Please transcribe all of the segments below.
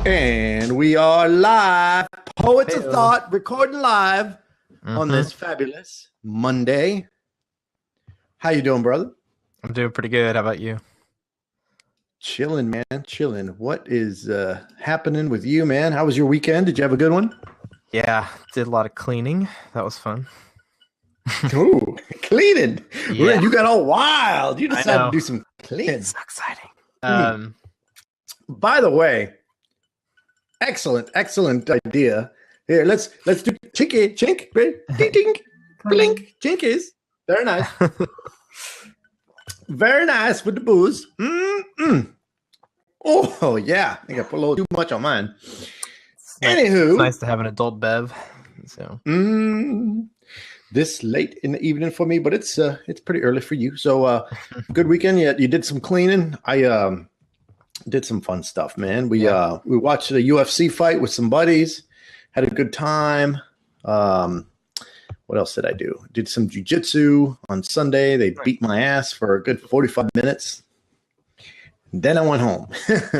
And we are live, Poets of Hey-o. Thought, recording live on this fabulous Monday. How you doing, brother? I'm doing pretty good. How about you? Chilling, man, chilling. What is happening with you, man? How was your weekend? Did you have a good one? Yeah, did a lot of cleaning. That was fun. Ooh, cleaning. Yeah. You got all wild. You I decided to know. do some cleaning. It's so exciting. By the way, excellent idea. Here, let's do chinky chink, ding ding, blink, chinkies. Very nice. Very nice with the booze. Oh yeah, I think I put a little too much on mine. Anywho, it's nice to have an adult bev. So this late in the evening for me, but it's pretty early for you. So good weekend. Yeah, you did some cleaning. I did some fun stuff, man. We watched a UFC fight with some buddies. Had a good time. What else did I do? Did some jiu-jitsu on Sunday. They beat my ass for a good 45 minutes. Then I went home.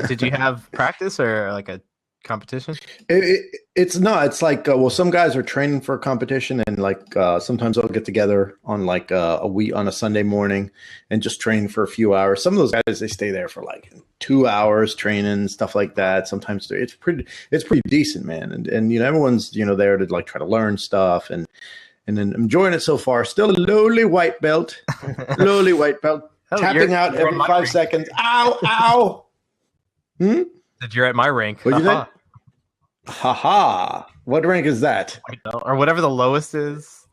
Did you have practice or like a competition? It's like, well, some guys are training for a competition, and like sometimes they'll get together on like a week on a Sunday morning and just train for a few hours. Some of those guys, they stay there for like 2 hours training, stuff like that. Sometimes it's pretty decent, man. And you know, everyone's, you know, there to like try to learn stuff and then enjoying it so far. Still a lowly white belt, tapping out every 5 seconds. Ow, ow. Did you're at my rank? What do you think? Haha. What rank is that? Or whatever the lowest is.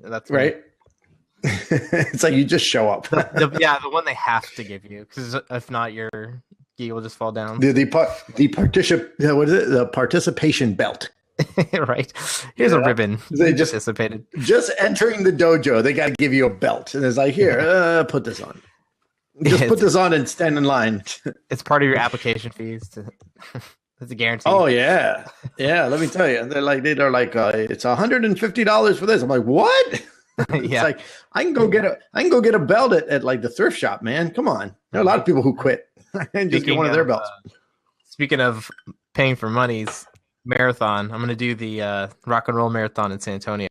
That's right. It's like you just show up. the one they have to give you, because if not, your gi will just fall down. The participation belt. Right. Here's a ribbon. They just participated. Just entering the dojo, they got to give you a belt, and it's like, here, put this on. Just put this on and stand in line. It's part of your application fees. It's a guarantee. Oh yeah, yeah. Let me tell you, they're like it's $150 for this. I'm like, what? It's like I can go get a belt at like the thrift shop, man. Come on, there are a lot of people who quit and just get one of their belts. Speaking of paying for marathon, I'm gonna do the rock and roll marathon in San Antonio.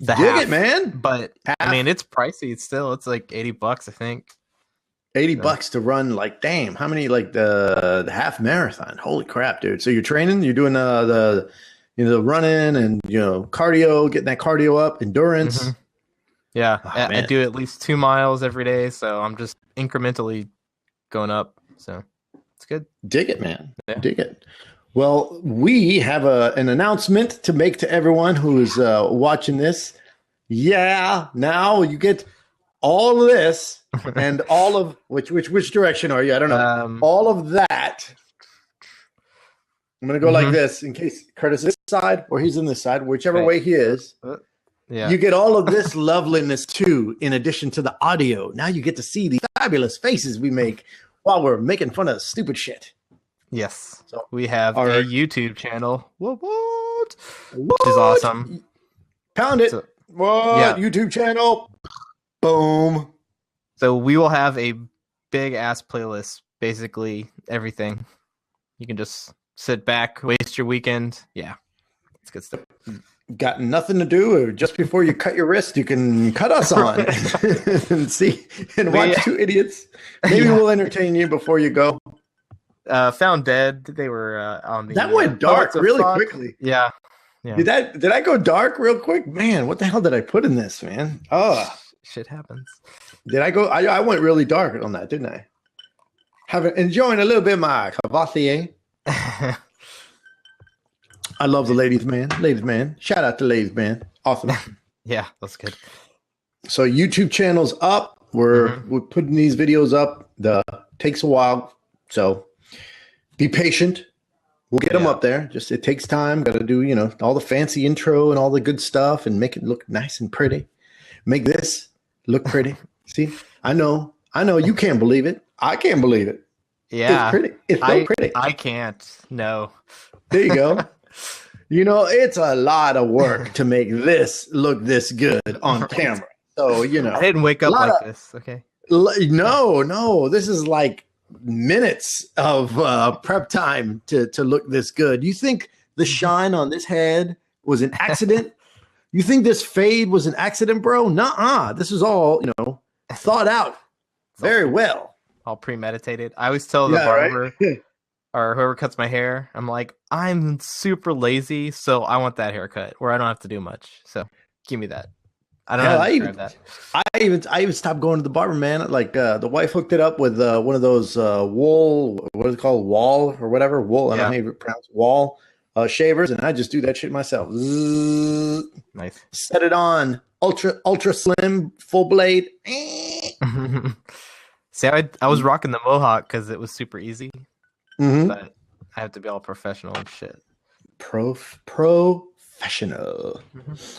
Dig it, man. But I mean, it's pricey. It's like $80, I think. $80 to run, like, damn, how many, like the half marathon? Holy crap, dude. So you're training, you're doing the running and, you know, cardio, getting that cardio up, endurance. Mm-hmm. Yeah. I do at least 2 miles every day. So I'm just incrementally going up. So it's good. Dig it, man. Yeah. Dig it. Well, we have an announcement to make to everyone who is watching this. Yeah. Now you get all of this and all of which direction are you? I don't know. All of that. I'm going to go like this in case Curtis is this side or he's in this side, whichever way he is. You get all of this loveliness too, in addition to the audio. Now you get to see the fabulous faces we make while we're making fun of stupid shit. Yes. So we have a YouTube channel. What? Which is awesome. Pound it. YouTube channel. Boom. So we will have a big ass playlist, basically everything. You can just sit back, waste your weekend. Yeah, it's good stuff. Got nothing to do, or just before you cut your wrist, you can cut us on and see and watch two idiots. Maybe we'll entertain you before you go. Found Dead. They were on the. That went dark really quickly. Yeah. Did I go dark real quick? Man, what the hell did I put in this, man? Oh. Shit happens. Did I go? I went really dark on that, didn't I? Enjoying a little bit of my Cavassier. I love the ladies, man. Shout out to ladies, man. Awesome. Yeah, that's good. So YouTube channel's up. We're putting these videos up. Takes a while, so be patient. We'll get them up there. Just it takes time. Got to do all the fancy intro and all the good stuff and make it look nice and pretty. Make this look pretty. See, I know you can't believe it. I can't believe it. Yeah. It's pretty. It's so pretty. I can't. No. There you go. It's a lot of work to make this look this good on camera. So, I didn't wake up like this. Okay. No. This is like minutes of prep time to look this good. You think the shine on this head was an accident? You think this fade was an accident, bro? Nuh-uh. This is all, thought out very well. All premeditated. I always tell the barber or whoever cuts my hair, I'm like, I'm super lazy, so I want that haircut where I don't have to do much. So give me that. I don't know how to describe that. I even stopped going to the barber, man. Like the wife hooked it up with one of those wool, what is it called, wall or whatever, wool. I don't know how you pronounce wall shavers, and I just do that shit myself. Zzz, nice. Set it on, ultra slim, full blade. See, I was rocking the mohawk because it was super easy, but I have to be all professional and shit. Professional.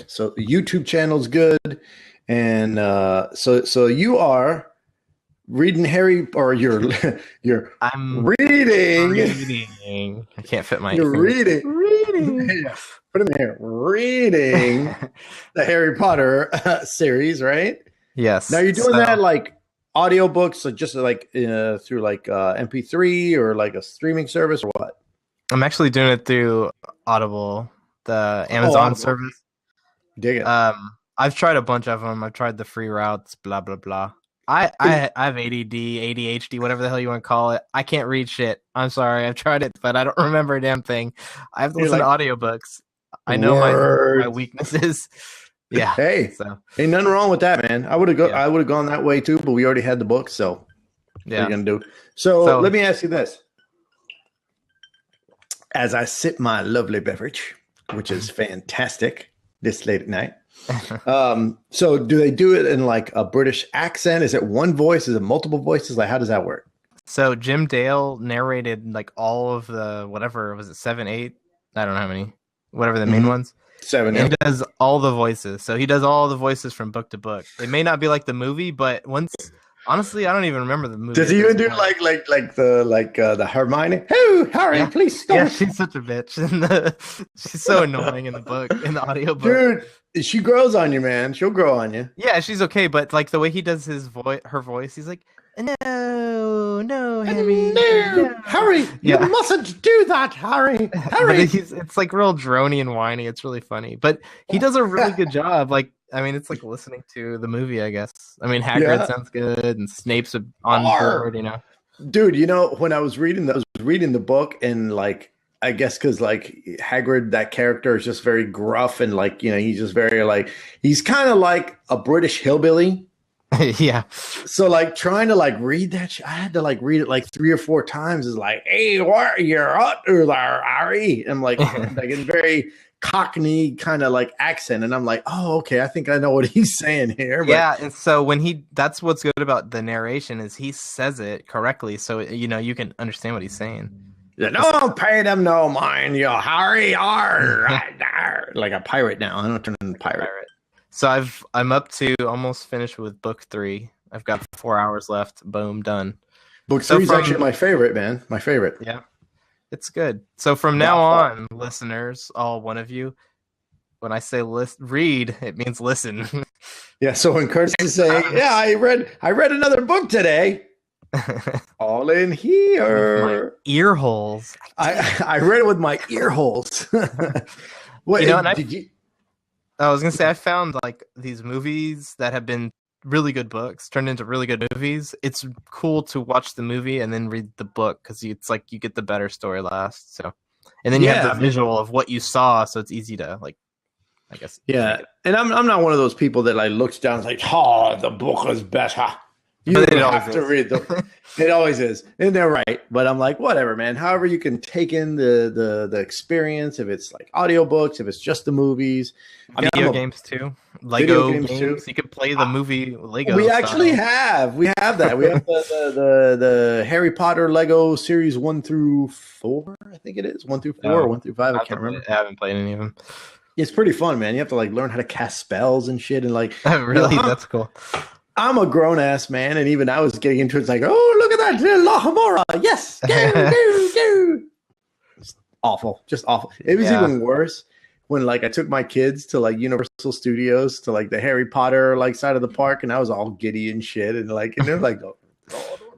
So the YouTube channel's good, and so you are reading Harry, or you're I'm reading. I can't fit my. You're reading. Yeah. Put it in here. Reading the Harry Potter series, right? Yes. Now you're doing that like audiobooks, or just like through like MP3 or like a streaming service, or what? I'm actually doing it through Audible, the Amazon service. Dig it. I've tried a bunch of them. I've tried the free routes, blah blah blah. I have ADD, ADHD, whatever the hell you want to call it. I can't read shit. I'm sorry. I've tried it, but I don't remember a damn thing. I have to listen to audiobooks. I know my weaknesses. Yeah. Hey, ain't nothing wrong with that, man. I would have gone that way too, but we already had the book, so what are you gonna do? So let me ask you this. As I sip my lovely beverage, which is fantastic this late at night. So do they do it in like a British accent? Is it one voice? Is it multiple voices? Like, how does that work? So Jim Dale narrated like all of the, whatever, was it 7, 8? I don't know how many, whatever the main ones. 7. And he does all the voices. So he does all the voices from book to book. It may not be like the movie, but honestly, I don't even remember the movie. Does he even do like the Hermione? Oh, Harry, please stop. Yeah, she's such a bitch. She's so annoying in the book, in the audiobook. Dude, she grows on you, man. She'll grow on you. Yeah, she's okay, but like the way he does her voice, he's like, no, Harry. No, Harry, you mustn't do that, Harry. Harry. It's like real drony and whiny. It's really funny, but he does a really good job. Like, I mean, it's like listening to the movie, I guess. I mean, Hagrid sounds good, and Snape's on board, Dude, when I was reading the book, and like, I guess because like Hagrid, that character is just very gruff, and like, he's just very like, he's kind of like a British hillbilly. Yeah. So like trying to like read that, I had to like read it like 3 or 4 times. It's like, hey, what you're up to there, Harry? I'm like it's very Cockney kind of like accent, and I'm like, oh, okay, I think I know what he's saying here. But yeah, and so that's what's good about the narration is he says it correctly, so you can understand what he's saying. Don't pay them no mind, you Harry, like a pirate now. I don't turn into pirate. So I'm up to almost finished with book 3. I've got 4 hours left. Boom, done. Book 3 is actually my favorite, man. My favorite. Yeah. It's good. So from now on, listeners, all one of you, when I say read, it means listen. Yeah. So when Curtis is saying, "Yeah, I read another book today," all in here. My ear holes. I read it with my ear holes. What did you? I was gonna say I found like these movies that have been really good books turned into really good movies. It's cool to watch the movie and then read the book because it's like you get the better story last. So, and then you have the visual of what you saw, so it's easy to like, I guess. Yeah, and I'm not one of those people that like looks down and is like, oh, the book is better. You have to read them. It always is, and they're right. But I'm like, whatever, man. However, you can take in the experience. If it's like audiobooks, if it's just the movies, video games too. Lego games too. You can play the movie Lego. We actually have. We have that. We have the Harry Potter Lego series 1 through 4. I think it is 1 through 4 or 1 through 5. I can't remember. I haven't played any of them. It's pretty fun, man. You have to like learn how to cast spells and shit, and like really, that's cool. I'm a grown ass man, and even I was getting into it. It's like, oh, look at that little Lahamora. Yes, go. It's awful, just awful. It was even worse when like I took my kids to like Universal Studios to like the Harry Potter like side of the park, and I was all giddy and shit, and they're like, oh,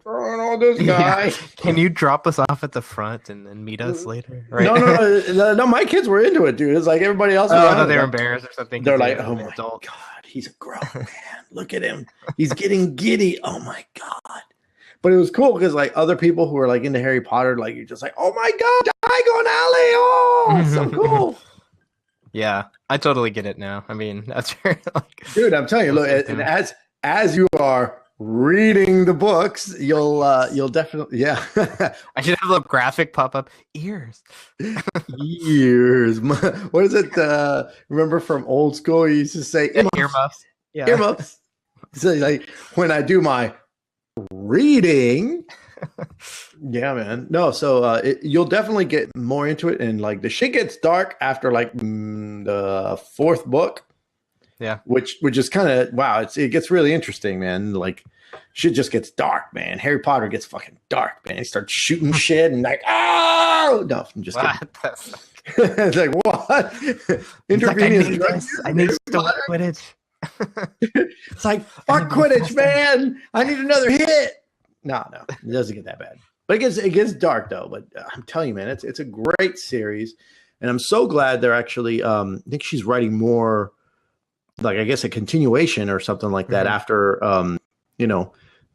oh, this guy. Can you drop us off at the front and then meet us later? Right? No, my kids were into it, dude. It's like everybody else. Oh, they were embarrassed or something. They're like, oh my God, he's a grown man. Look at him. He's getting giddy. Oh my God. But it was cool because like other people who were like into Harry Potter, like you're just like, oh my God, Diagon Alley. Oh, it's so cool. Yeah, I totally get it now. I mean, that's like, dude, I'm telling you, look, and as you are reading the books, you'll definitely, yeah. I should have a graphic pop up. Ears. What is it? Remember from old school, you used to say earmuffs. Yeah. Earmuffs. So like when I do my reading, yeah, man. No, so you'll definitely get more into it, and like the shit gets dark after like the fourth book. Yeah, which is kind of wow. It gets really interesting, man. Like shit just gets dark, man. Harry Potter gets fucking dark, man. He starts shooting shit and like, oh no, I'm just kidding. It's like what? Intravenous. I need to play Quidditch. It's like fuck Quidditch, man. I need another hit. No, it doesn't get that bad. But it gets dark though. But I'm telling you, man, it's a great series, and I'm so glad they're actually. I think she's writing more, like I guess a continuation or something like that after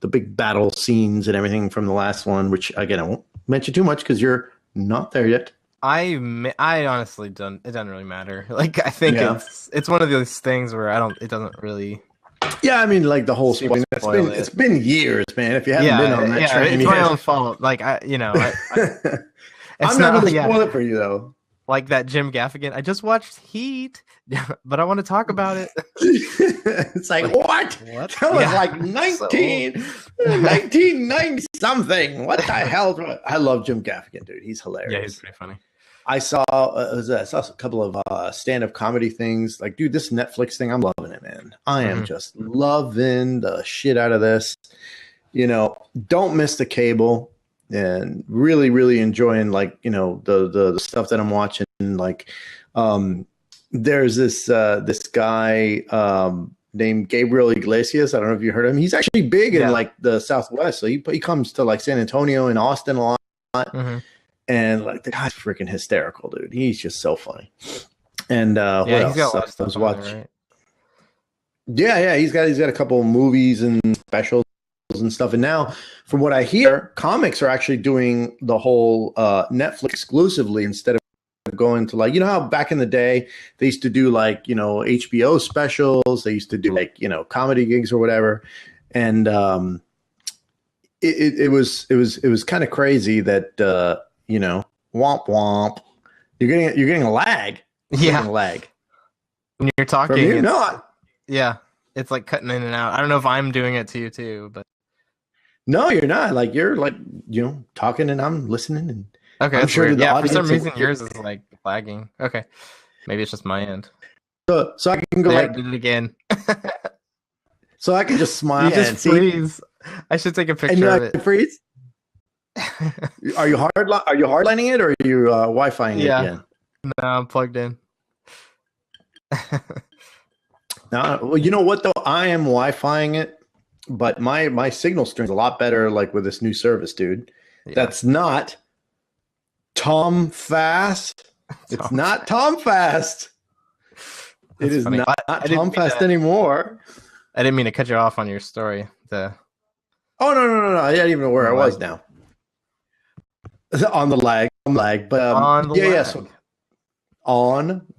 the big battle scenes and everything from the last one. Which again, I won't mention too much because you're not there yet. I honestly don't. It doesn't really matter. Like I think it's one of those things where it doesn't really. Yeah, I mean, like the whole spoiling. It's been years, man. If you haven't been on that train, it's my own fault. Like I'm not going to spoil it for you though. Like that Jim Gaffigan. I just watched Heat, but I want to talk about it. It's like what? That was like 1990 something. What the hell? I love Jim Gaffigan, dude. He's hilarious. Yeah, he's pretty funny. I saw a couple of stand-up comedy things. Like, dude, this Netflix thing, I'm loving it, man. I am just loving the shit out of this. Don't miss the cable, and really, really enjoying like the stuff that I'm watching. Like, there's this guy named Gabriel Iglesias. I don't know if you heard of him. He's actually big in like the Southwest. So he comes to like San Antonio and Austin a lot. Mm-hmm. And like the guy's freaking hysterical, dude. He's just so funny. And what else? Got a lot of stuff on there, right? Yeah, he's got a couple of movies and specials and stuff. And now, from what I hear, comics are actually doing the whole Netflix exclusively instead of going to like how back in the day they used to do like HBO specials. They used to do like comedy gigs or whatever, and it was kind of crazy that. Womp womp. You're getting a lag. You're a lag. When you're talking, from you? No. It's like cutting in and out. I don't know if I'm doing it to you too, but no, you're not. Like you're like talking and I'm listening. And okay, I'm sure. Yeah, for some reason yours is like lagging. Okay, maybe it's just my end. So I can go did it again. So I can just smile and freeze. I should take a picture of it. Freeze. Are you hardlining it or are you Wi-Fiing it again? No, I'm plugged in. Now, well, you know what though? I am Wi-Fiing it, but my signal strength is a lot better. Like with this new service, dude. Yeah. That's not Tom Fast. It's not Tom Fast. It is not Tom Fast anymore. I didn't mean to cut you off on your story. Oh no! I didn't even know where I was now. On the lag, but on the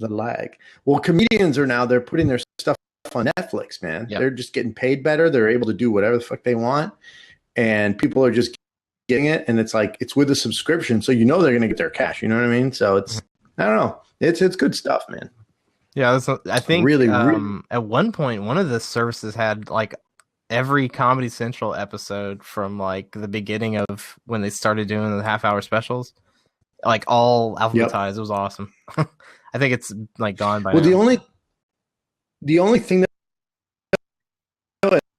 lag. Well, comedians they're putting their stuff on Netflix, man. Yep. They're just getting paid better. They're able to do whatever the fuck they want, and people are just getting it. And it's like it's with a subscription, so they're going to get their cash. You know what I mean? So I don't know. It's good stuff, man. Yeah, I think really at one point one of the services had like every Comedy Central episode from like the beginning of when they started doing the half-hour specials, like all alphabetized. Yep. It was awesome. I think it's like gone by now. The only thing that,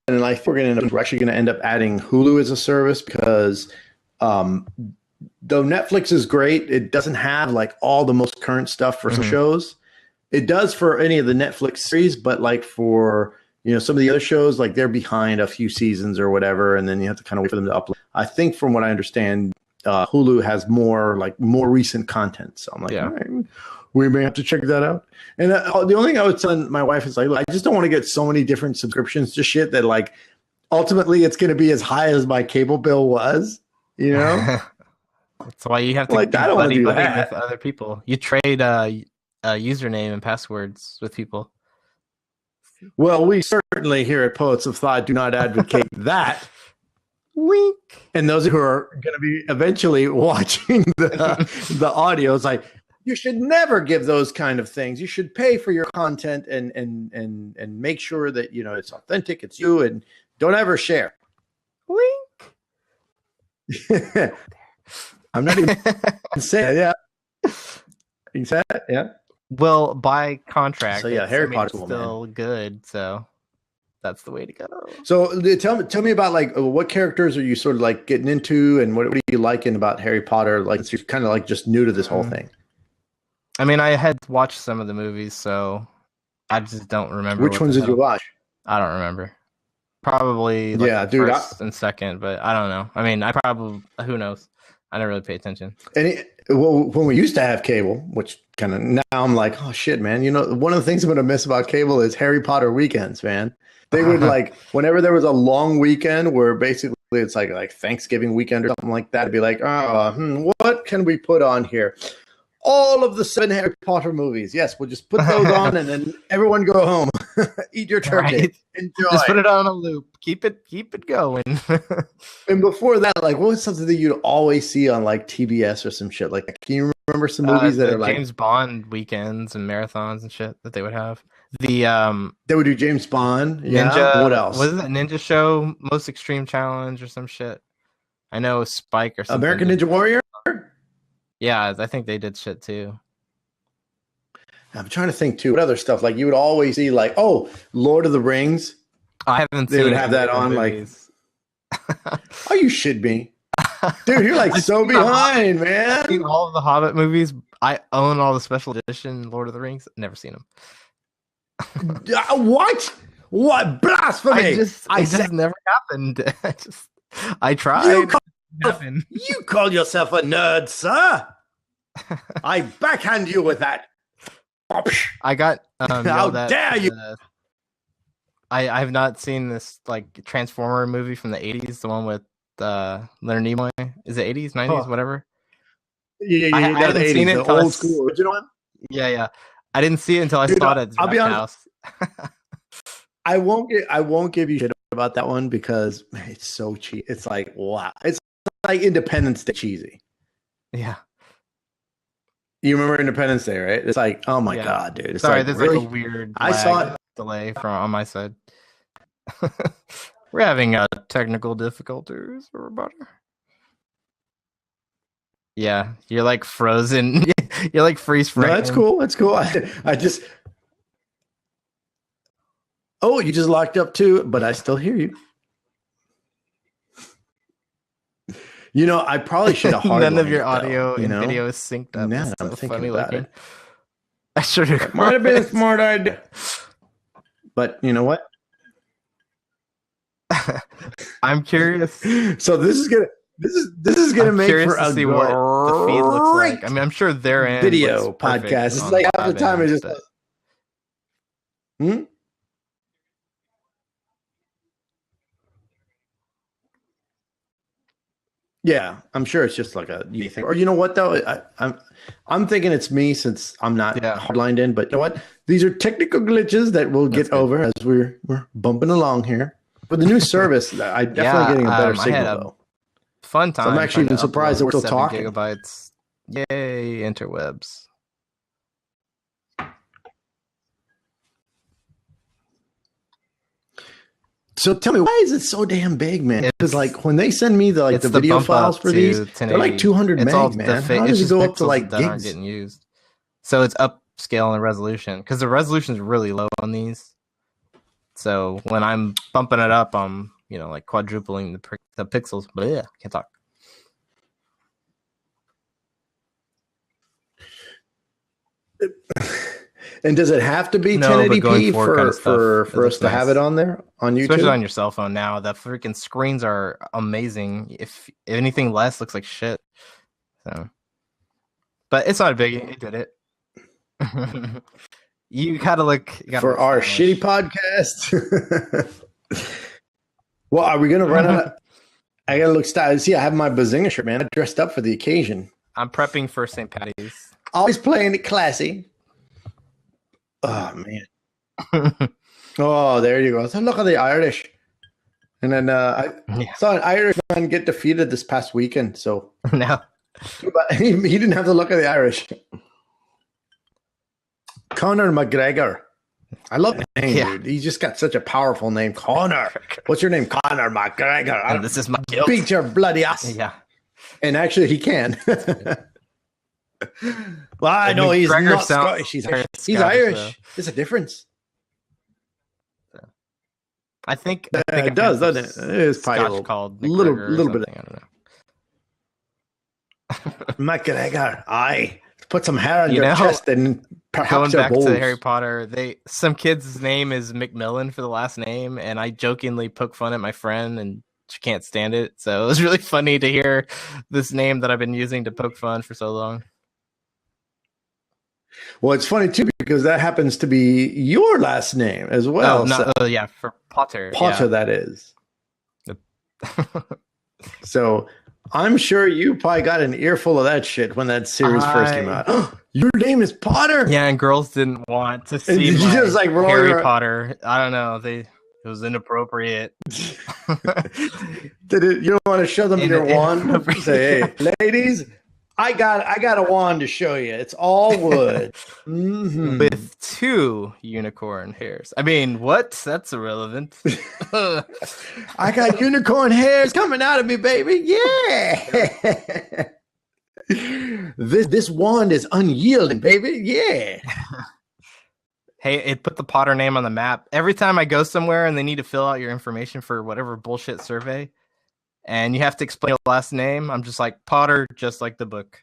and I think we're actually going to end up adding Hulu as a service because though Netflix is great, it doesn't have like all the most current stuff for some shows. It does for any of the Netflix series, but like for Some of the other shows, like they're behind a few seasons or whatever, and then you have to kind of wait for them to upload. I think from what I understand, Hulu has more recent content. So I'm like, all right, we may have to check that out. And the only thing I would tell my wife is like, look, I just don't want to get so many different subscriptions to shit that like ultimately it's going to be as high as my cable bill was, That's why you have to like, I don't want to do that with other people. You trade username and passwords with people. Well, we certainly here at Poets of Thought do not advocate that. Wink. And those who are going to be eventually watching the audio, it's like, you should never give those kind of things. You should pay for your content and make sure that it's authentic, it's you, and don't ever share. Wink. I'm not even saying yeah. You said that? Yeah. Well, by contract, so yeah, Harry Potter's still good, so that's the way to go. So tell me about like what characters are you sort of like getting into, and what are you liking about Harry Potter? Like you're kind of like just new to this whole thing. I mean, I had watched some of the movies, so I just don't remember. Which ones did you watch? I don't remember. Probably first and second, but I don't know. I mean, who knows? I didn't really pay attention. When we used to have cable, which kind of now I'm like, oh shit, man. One of the things I'm gonna miss about cable is Harry Potter weekends, man. They would like whenever there was a long weekend where basically it's like Thanksgiving weekend or something like that. It'd be like, what can we put on here? All of the 7 Harry Potter movies. Yes, we'll just put those on and then everyone go home. Eat your turkey. Right. Enjoy. Just put it on a loop. Keep it going. And before that, like, what was something that you'd always see on like TBS or some shit? Like, can you remember some movies that are like James Bond weekends and marathons and shit that they would have? They would do James Bond. Ninja. Yeah. What else? Was it that Ninja show? Most Extreme Challenge or some shit? I know Spike or something. American Ninja Warrior. Yeah, I think they did shit too. I'm trying to think too. What other stuff? Like you would always see, like, Lord of the Rings. I haven't. They would have that on, movies. Like. Oh, you should be, dude. You're like so behind, man. I've seen all of the Hobbit movies. I own all the special edition Lord of the Rings. Never seen them. What? What blasphemy? It just never happened. I tried. You call yourself a nerd, sir? I backhand you with that. I got. How dare you? I have not seen this like Transformer movie from the 80s, the one with Leonard Nimoy. Is it 80s, 90s, whatever? Yeah, I hadn't seen it until old school original one. Yeah. I didn't see it until I saw it at I'll be honest. house. I won't give you shit about that one because it's so cheap. It's like, wow. It's like Independence Day cheesy. Yeah. You remember Independence Day, right? It's like, oh my god, dude. It's Sorry, like, there's really? like a weird delay on my side. We're having technical difficulties or about. Yeah, you're like frozen. You're like freeze frame. No, that's cool. That's cool. I just. Oh, you just locked up too, but I still hear you. I probably should have none of your audio and video is synced up. Now that I'm thinking about it, I should have. Might have been a smart idea, but you know what? I'm curious. So this is gonna make for a see what the feed looks like. I mean, I'm sure their end video podcast. It's like half the time it's just. Yeah, I'm sure it's just like a you thing. Or you know what though? I'm thinking it's me since I'm not hardlined in. But you know what? These are technical glitches that we'll get over as we're bumping along here. With the new service, I'm definitely getting a better signal though. Fun time. So I'm actually even surprised that we're still talking. Gigabytes. Yay, interwebs. So tell me, why is it so damn big, man? Because like when they send me the video files for these, they're like 200 meg, man. How does it go up to like gigs? Aren't getting used. So it's upscale in resolution because the resolution is really low on these. So when I'm bumping it up, I'm like quadrupling the pixels. But yeah, can't talk. And does it have to be No, but going 1080p forward kind of stuff. for us to have it on there on YouTube? Especially on your cell phone now. The freaking screens are amazing. If anything less looks like shit. So, but it's not a biggie. It did it. You gotta look for our shitty podcast. Well, are we gonna run out of... I gotta look stylish. See, I have my Bazinga shirt, man. I dressed up for the occasion. I'm prepping for St. Patty's. Always playing it classy. Oh man. Oh, there you go. So look at the Irish. And then I saw an Irishman get defeated this past weekend. So no, but he didn't have the look of the Irish. Conor McGregor. I love the name, dude. He's just got such a powerful name. Conor. What's your name? Conor McGregor. And this is my guilt. Beat your bloody ass. Yeah. And actually, he can. Well, I know he's not Scottish. He's Irish. There's a difference. I think it does, doesn't it? It is probably called little bit. I don't know. McGregor. Aye. Put some hair on your chest and perhaps going back balls. to Harry Potter. Some kid's name is Macmillan for the last name, and I jokingly poke fun at my friend, and she can't stand it. So it was really funny to hear this name that I've been using to poke fun for so long. Well, it's funny too because that happens to be your last name as well. Yeah, for Potter. Potter, that is. So I'm sure you probably got an earful of that shit when that series first came out. Your name is Potter. Yeah, and girls didn't want to see my just like Harry Potter. I don't know. It was inappropriate. You don't want to show them your wand? Say, hey, ladies, I got a wand to show you. It's all wood. Mm-hmm. With 2 unicorn hairs. I mean, what? That's irrelevant. I got unicorn hairs coming out of me, baby. Yeah. This wand is unyielding, baby. Yeah. Hey, it put the Potter name on the map. Every time I go somewhere and they need to fill out your information for whatever bullshit survey, and you have to explain your last name, I'm just like, Potter, just like the book.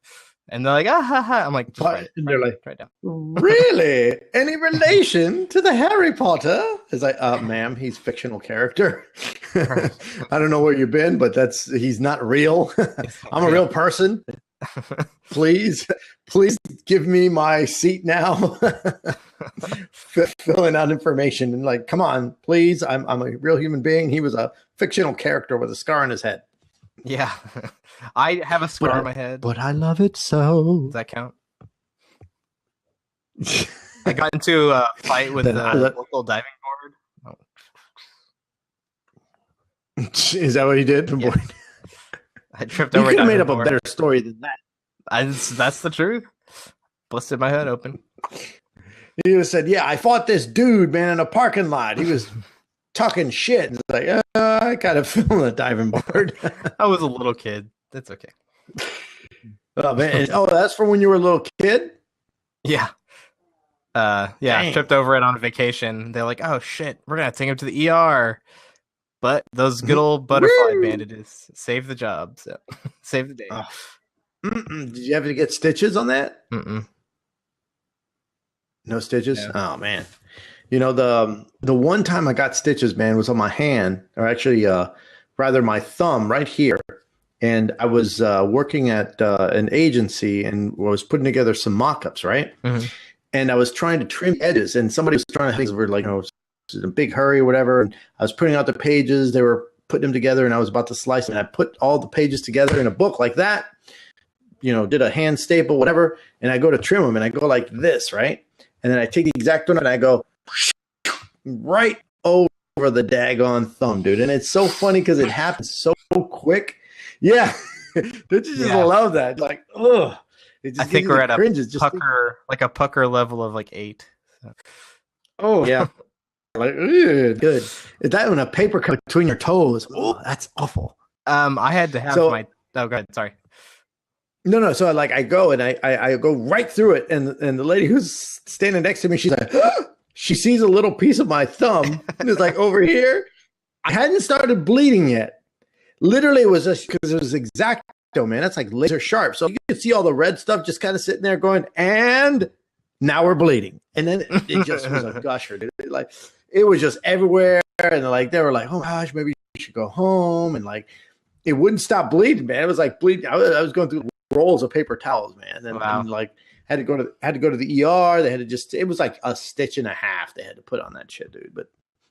And they're like, ah, ha, ha. I'm like, and they're like, right down. Really? Any relation to the Harry Potter? It's like, ma'am, he's fictional character. I don't know where you've been, but he's not real. I'm a real person. Please give me my seat now. Filling out information and like, come on, please. I'm a real human being. He was a fictional character with a scar on his head. Yeah. I have a scar on my head. But I love it so. Does that count? I got into a fight with the local diving board. Oh. Is that what he did? Yeah. I tripped over. You could have made up a better story than that. That's the truth. Busted my head open. He would have said, yeah, I fought this dude, man, in a parking lot. He was talking shit. It's like, I kind of fell on the diving board. I was a little kid. That's okay. Oh, man. Oh, that's from when you were a little kid? Yeah. I tripped over it on vacation. They're like, oh, shit, we're going to take him to the ER. But those good old butterfly bandages saved the job. So save the day. Oh. Did you have to get stitches on that? No stitches? Yeah. Oh, man. You know, the one time I got stitches, man, was on my hand, or actually, rather my thumb right here. And I was working at an agency and was putting together some mock-ups, right? Mm-hmm. And I was trying to trim edges, and somebody was trying to think we were like, in a big hurry or whatever. And I was putting out the pages. They were putting them together, and I was about to slice them. And I put all the pages together in a book like that, did a hand staple, whatever. And I go to trim them, and I go like this, right? And then I take the X-Acto and I go right over the daggone thumb, dude. And it's so funny because it happens so quick. Yeah. Don't you just love that? Like, ugh. I think we're at a pucker level of like 8. So. Oh, yeah. Like, good. Is that when a paper cut between your toes? Oh, that's awful. I had to have my. Oh, go ahead. Sorry. No. So I go and I go right through it, and the lady who's standing next to me, she's like, she sees a little piece of my thumb, and it's like over here. I hadn't started bleeding yet. Literally, it was just because it was X-Acto, man. That's like laser sharp, so you could see all the red stuff just kind of sitting there going, and Now we're bleeding. And then it just was a gusher, dude. Like, it was just everywhere. And like, they were like, oh gosh, maybe you should go home. And like, it wouldn't stop bleeding, man. It was like bleeding. I was going through rolls of paper towels, man. And like, had to go to the ER. They had to just, it was like a stitch and a half they had to put on that shit, dude. But,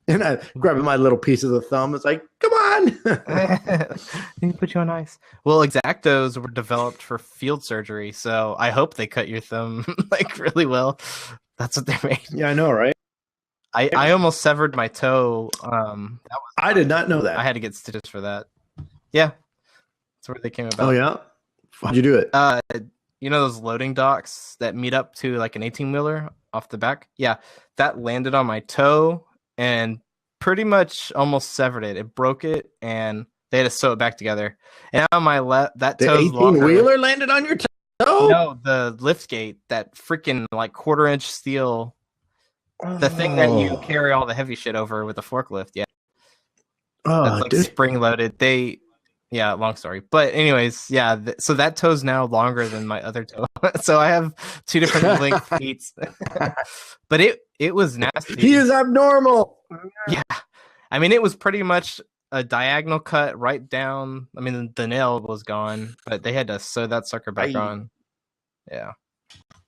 and I grabbing my little piece of the thumb. It's like, come on. Let me put you on ice. Well, X-Actos were developed for field surgery, so I hope they cut your thumb like really well. That's what they made. Yeah, I know, right? I almost severed my toe. I did not know that. I had to get stitches for that. Yeah, that's where they came about. Oh yeah, how'd you do it? You know those loading docks that meet up to like an 18-wheeler off the back? Yeah, that landed on my toe and pretty much almost severed it. It broke it, and they had to sew it back together. And on my left, that toe's longer. The 18-wheeler landed on your toe? No, the lift gate, that freaking like 1/4-inch steel, the thing that you carry all the heavy shit over with a forklift. Yeah, that's like spring loaded. Yeah, long story. But anyways, yeah, so that toe's now longer than my other toe. So I have 2 different length feet. But it was nasty. He is abnormal. Yeah. I mean, it was pretty much a diagonal cut right down. I mean, the nail was gone, but they had to sew that sucker back on. Yeah.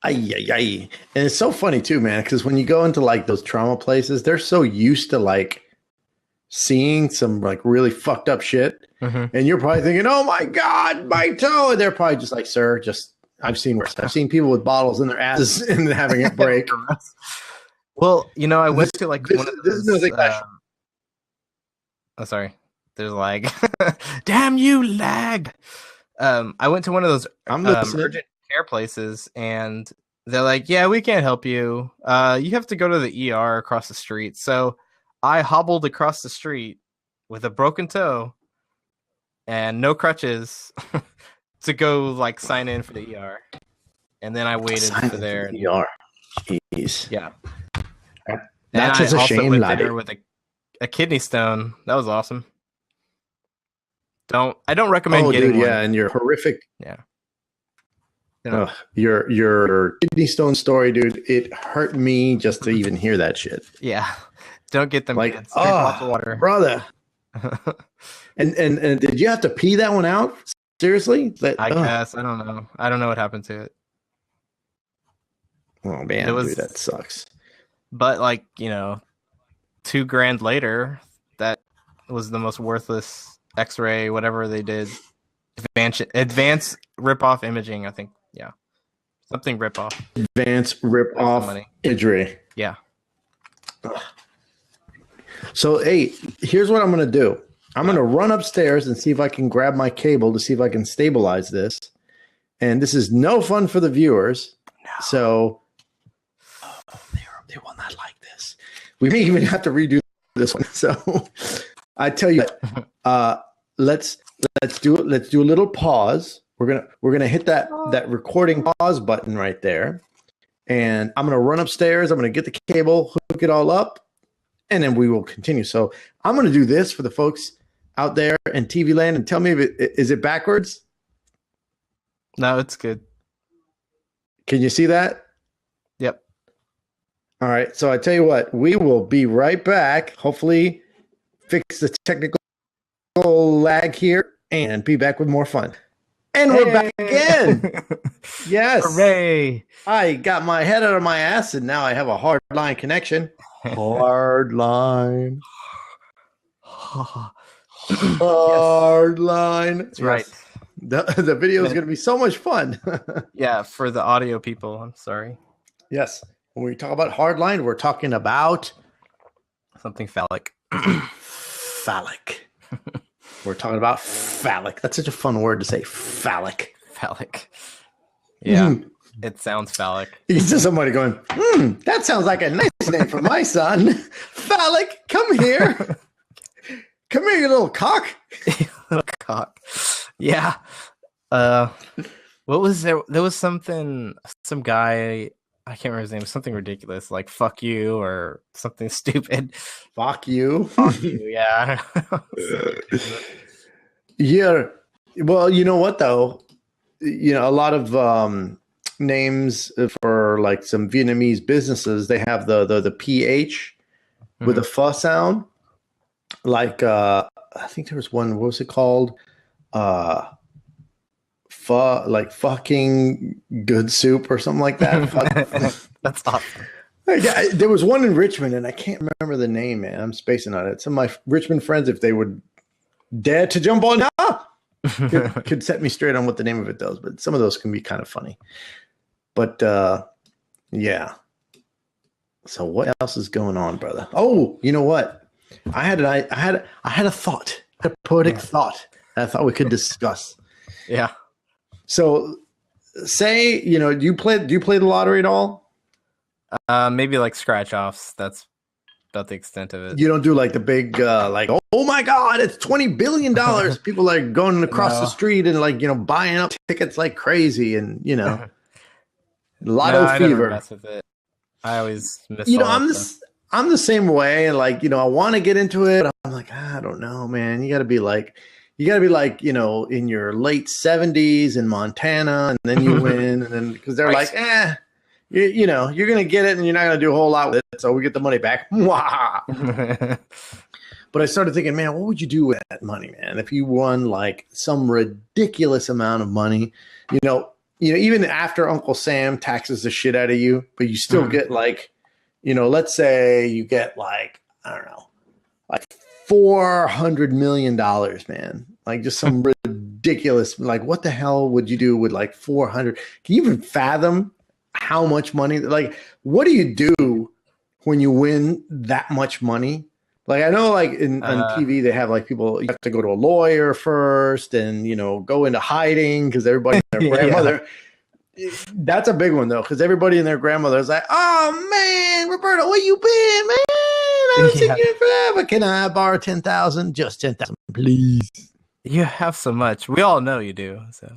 And it's so funny too, man, because when you go into like those trauma places, they're so used to like seeing some like really fucked up shit. Mm-hmm. And you're probably thinking, oh my God, my toe. And they're probably just like, sir, I've seen worse. I've seen people with bottles in their asses and having it break. Well, you know, I went to like one of those. Oh, sorry. There's lag. Damn you, lag. I went to one of those urgent care places, and they're like, yeah, we can't help you. You have to go to the ER across the street. So I hobbled across the street with a broken toe and no crutches to go like sign in for the ER. And then I waited for their ER. Jeez. Yeah. That's just a shame, went there with a kidney stone. That was awesome. I don't recommend getting one. Yeah, and you're horrific. Yeah. You know. Your kidney stone story, dude, it hurt me just to even hear that shit. Yeah. Don't get them like, kids. Drink lots of water. Brother. and did you have to pee that one out? Seriously? I guess. I don't know. I don't know what happened to it. Oh man, dude, that sucks. But like, you know, $2,000 later, that was the most worthless X-ray, whatever they did. Advanced rip-off imaging, I think. Yeah. Something rip-off. Advanced rip-off imagery. Yeah. Ugh. So, hey, here's what I'm going to do. I'm going to run upstairs and see if I can grab my cable to see if I can stabilize this. And this is no fun for the viewers. No. So, they will not like this. We may even have to redo this one. So, I tell you, let's do it. Let's do a little pause. We're gonna hit that recording pause button right there, and I'm gonna run upstairs. I'm gonna get the cable, hook it all up, and then we will continue. So I'm gonna do this for the folks out there in TV land, and tell me if is it backwards? No, it's good. Can you see that? Yep. All right. So I tell you what, we will be right back. Hopefully, fix the technical lag here and be back with more fun. And we're back again. Yes. Hooray. I got my head out of my ass and now I have a hard line connection. Hard line. Hard line. That's right. The video is going to be so much fun. Yeah, for the audio people, I'm sorry. Yes. When we talk about hard line, we're talking about something phallic. Phallic. We're talking about phallic. That's such a fun word to say. Phallic. Phallic. Yeah, It sounds phallic. He's just somebody going, that sounds like a nice name for my son. Phallic, come here. Come here, you little cock. Little cock. Yeah. What was there? There was some guy, I can't remember his name, something ridiculous, like fuck you or something stupid. Fuck you. Fuck you, yeah. Yeah. Well, you know what though? You know, a lot of names for like some Vietnamese businesses. They have the PH with a pho sound. Like I think there was one. What was it called? Pho, like fucking good soup or something like that. That's awesome. Yeah, there was one in Richmond, and I can't remember the name, man. I'm spacing on it. Some of my Richmond friends, if they would dare to jump on, could set me straight on what the name of it does. But some of those can be kind of funny. But yeah. So what else is going on, brother? Oh, you know what? I had a thought, a poetic thought that I thought we could discuss. Yeah. So, say do you play the lottery at all? Maybe like scratch offs. That's about the extent of it. You don't do like the big like oh my god, it's $20 billion. People like going across the street and like buying up tickets like crazy and lotto I fever. never mess with it. I always miss. I'm the same way, and like I want to get into it, but I'm like I don't know, man. You got to be like in your late 70s in Montana, and then you win, and then because they're like you're gonna get it, and you're not gonna do a whole lot with it, so we get the money back. But I started thinking, man, what would you do with that money, man? If you won like some ridiculous amount of money, even after Uncle Sam taxes the shit out of you, but you still get like, let's say you get like, I don't know, like $400 million, man. Like just some ridiculous, like what the hell would you do with like 400? Can you even fathom how much money? Like, what do you do when you win that much money? Like, I know like on TV, they have like people, you have to go to a lawyer first and, go into hiding because everybody and their grandmother. That's a big one though, because everybody and their grandmother is like, oh man, Roberto, where you been, man? I haven't seen you forever. Can I borrow 10,000? Just 10,000, please. You have so much. We all know you do. So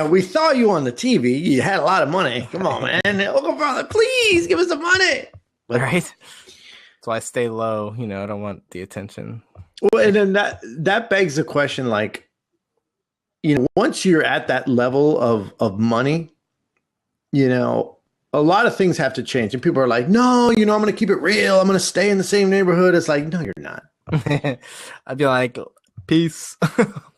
we saw you on the TV. You had a lot of money. Come on, man. Uncle brother, please give us the money. Right. That's why I stay low. I don't want the attention. Well, and then that begs the question, like, once you're at that level of money, a lot of things have to change. And people are like, no, I'm going to keep it real. I'm going to stay in the same neighborhood. It's like, no, you're not. I'd be like, peace.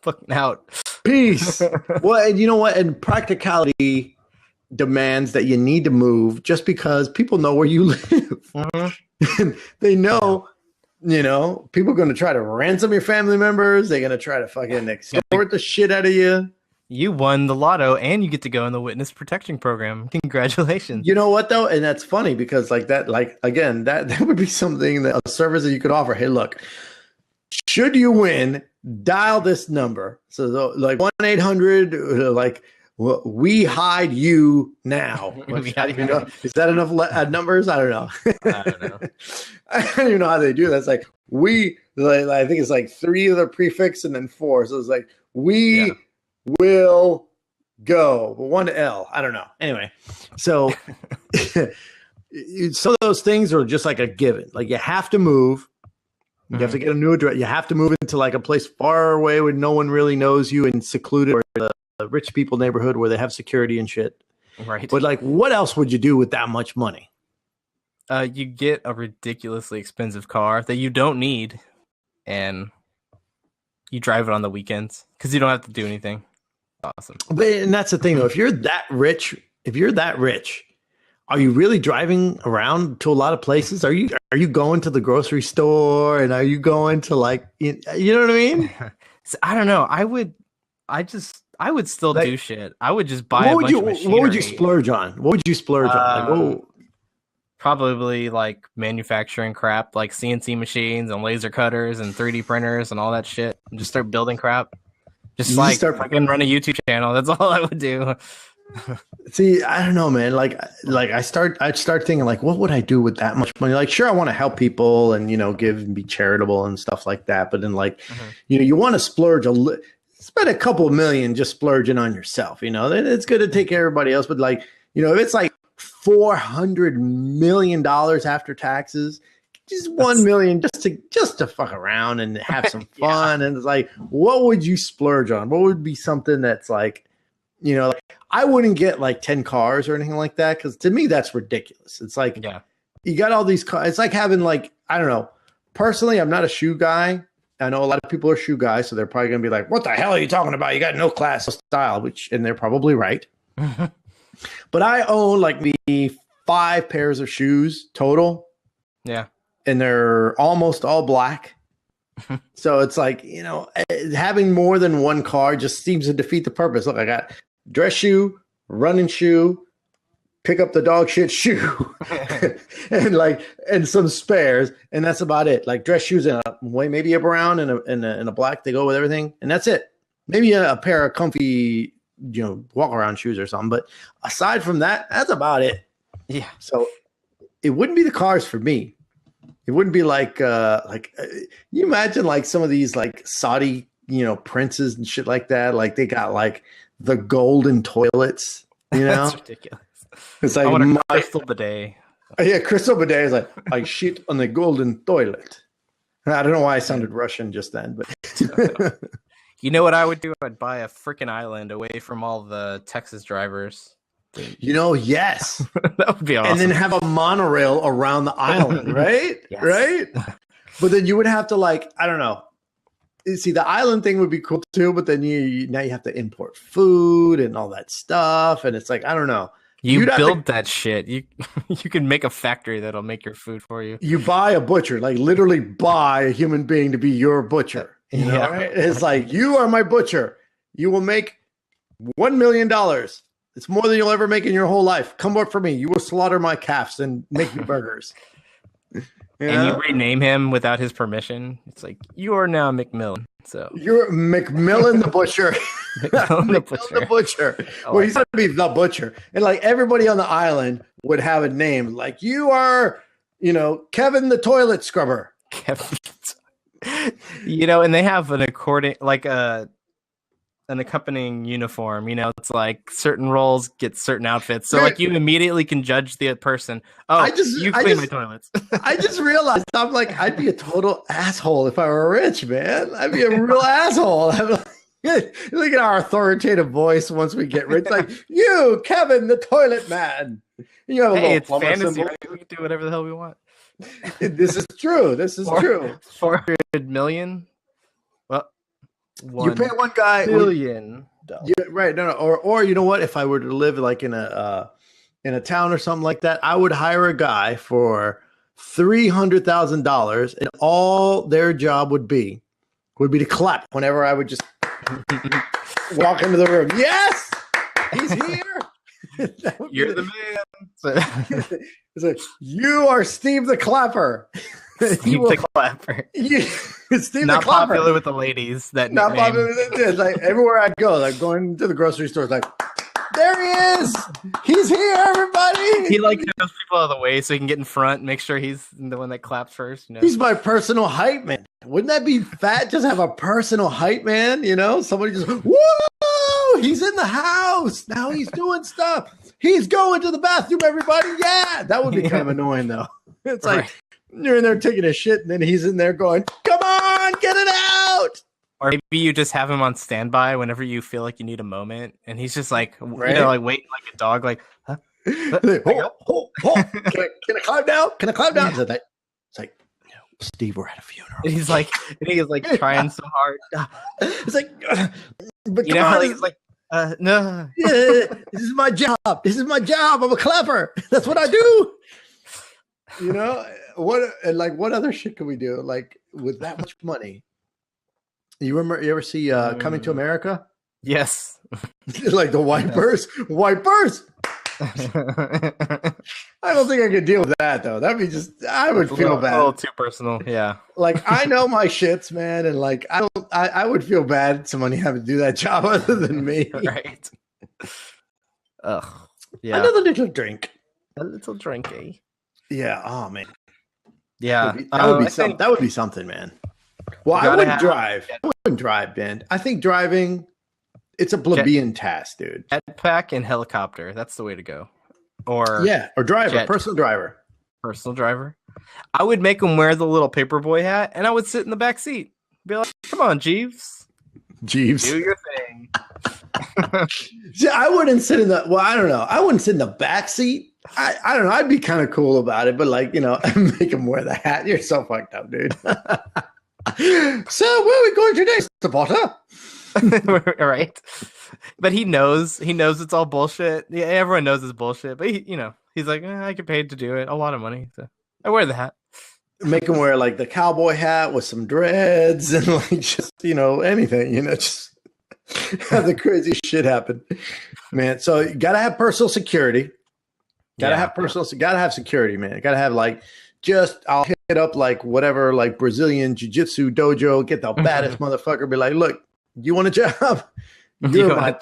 Fucking out. Peace. Well, and you know what? And practicality demands that you need to move just because people know where you live. They know, people are going to try to ransom your family members. They're going to try to fucking extort the shit out of you. You won the lotto and you get to go in the witness protection program. Congratulations. You know what though? And that's funny because like that, like, again, that would be something that a service that you could offer. Hey, look, should you win, dial this number. So like 1-800, like, we hide you now. Is that enough numbers? I don't know. I don't know. I don't even know how they do that. It's like I think it's like 3 of the prefix and then 4. So it's like we will go. 1 L. I don't know. Anyway, so some of those things are just like a given. Like you have to move. You have to get a new address. You have to move into like a place far away where no one really knows you and secluded, or the rich people neighborhood where they have security and shit. Right. But like, what else would you do with that much money? You get a ridiculously expensive car that you don't need, and you drive it on the weekends because you don't have to do anything. Awesome. And that's the thing though. If you're that rich, are you really driving around to a lot of places? Are you going to the grocery store and are you going to like, you know what I mean? I don't know. I would still do shit. I would just buy a bunch of machinery. What would you splurge on? What would you splurge on? Like, probably like manufacturing crap, like CNC machines and laser cutters and 3D printers and all that shit. And just start building crap. Just like fucking run a YouTube channel. That's all I would do. See, I don't know, man. Like I'd start thinking like, what would I do with that much money? Like, sure, I want to help people and give and be charitable and stuff like that. But then like, you want to splurge spend a couple of million just splurging on yourself. It's good to take care of everybody else, but like, if it's like $400 million after taxes, just 1 million just to fuck around and have some fun. And it's like, what would you splurge on? What would be something that's like, like I wouldn't get like 10 cars or anything like that because to me that's ridiculous. It's like you got all these cars. It's like having like, I don't know. Personally, I'm not a shoe guy. I know a lot of people are shoe guys, so they're probably going to be like, what the hell are you talking about? You got no class or style, and they're probably right. But I own like maybe 5 pairs of shoes total. Yeah. And they're almost all black. So it's like, having more than one car just seems to defeat the purpose. Look, I got dress shoe, running shoe, pick up the dog shit shoe, and some spares, and that's about it. Like dress shoes in maybe a brown and a black. They go with everything, and that's it. Maybe a pair of comfy, walk around shoes or something. But aside from that, that's about it. Yeah. So it wouldn't be the cars for me. It wouldn't be like you imagine like some of these like Saudi, princes and shit like that. Like they got like the golden toilets, That's ridiculous. It's like I want a crystal bidet. Yeah, crystal bidet is like I shit on the golden toilet. I don't know why I sounded Russian just then, but You know what I would do? I'd buy a freaking island away from all the Texas drivers. Yes. That would be awesome. And then have a monorail around the island, right? Yes. Right? But then you would have to like, I don't know. See, the island thing would be cool too, but then now you have to import food and all that stuff. And it's like, I don't know. You build that shit. You can make a factory that'll make your food for you. You buy a butcher, like literally buy a human being to be your butcher. Right? It's like, you are my butcher. You will make $1 million. It's more than you'll ever make in your whole life. Come work for me. You will slaughter my calves and make me burgers. And you rename him without his permission. It's like, you are now McMillan. So you're McMillan the Butcher. McMillan the Butcher. Well, he's going to be the Butcher. And like everybody on the island would have a name. Like you are, Kevin the Toilet Scrubber. Kevin. And they have an accompanying uniform. It's like certain roles get certain outfits. So like you immediately can judge the person. Oh, you clean my toilets. I just realized I'm like, I'd be a total asshole if I were rich, man. I'd be a real asshole. Look at our authoritative voice once we get rich. Like, you, Kevin, the toilet man. You have a little it's fantasy. Right? We can do whatever the hell we want. This is true. True. 400 million? Well, you pay one guy $1 billion. Yeah, right. No. Or you know what? If I were to live like in a town or something like that, I would hire a guy for $300,000, and all their job would be to clap whenever I would just walk into the room. Yes, he's here. You're the man. It's like, you are Steve the Clapper. Steve the Clapper. Steve not the Clapper. Popular with the ladies. That not nickname. Popular. It's like everywhere I go, like going to the grocery store, it's like, there he is. He's here, everybody. He like those people out of the way so he can get in front and make sure he's the one that claps first. He's my personal hype man. Wouldn't that be fat? Just have a personal hype man. Somebody just whoa. He's in the house now. He's doing stuff. He's going to the bathroom. Everybody, yeah. That would be kind of annoying though. It's like you're in there taking a shit, and then he's in there going, "Come on, get it out." Or maybe you just have him on standby whenever you feel like you need a moment, and he's just like, right? Like waiting like a dog, like, huh? Can I climb down? Can I climb down? It's like, Steve, we're at a funeral. And he's like trying so hard. It's like, but you know how he's like, no. Yeah, this is my job. This is my job. I'm a clapper. That's what I do. What other shit can we do? Like with that much money. You ever see Coming to America? Yes. Like the wipers. I don't think I could deal with that though. That'd be I would feel bad. A little too personal. Yeah. Like I know my shits, man, and like I would feel bad somebody having to do that job other than me. Right. Ugh. Yeah. Another little drink. A little drinky. Yeah. Oh man. Yeah. That would be something, man. Well, I wouldn't drive, Ben. I think driving, it's a plebeian task, dude. Jetpack and helicopter. That's the way to go. Or driver, personal driver. Personal driver. I would make him wear the little paperboy hat, and I would sit in the back seat. Be like, come on, Jeeves. Do your thing. See, I wouldn't sit in the. Well, I don't know. I wouldn't sit in the back seat. I don't know. I'd be kind of cool about it, but like make him wear the hat. You're so fucked up, dude. So where are we going today, Mr. Potter? Right. But he knows it's all bullshit. Yeah, everyone knows it's bullshit. But he's like, I get paid to do it. A lot of money. So I wear the hat. Make him wear like the cowboy hat with some dreads and like just anything. Just have the crazy shit happen, man. So you gotta have personal security. Gotta have security, man. Gotta have I'll hit up like whatever, like Brazilian jiu-jitsu dojo, get the baddest motherfucker, be like, look, you want a job? You're my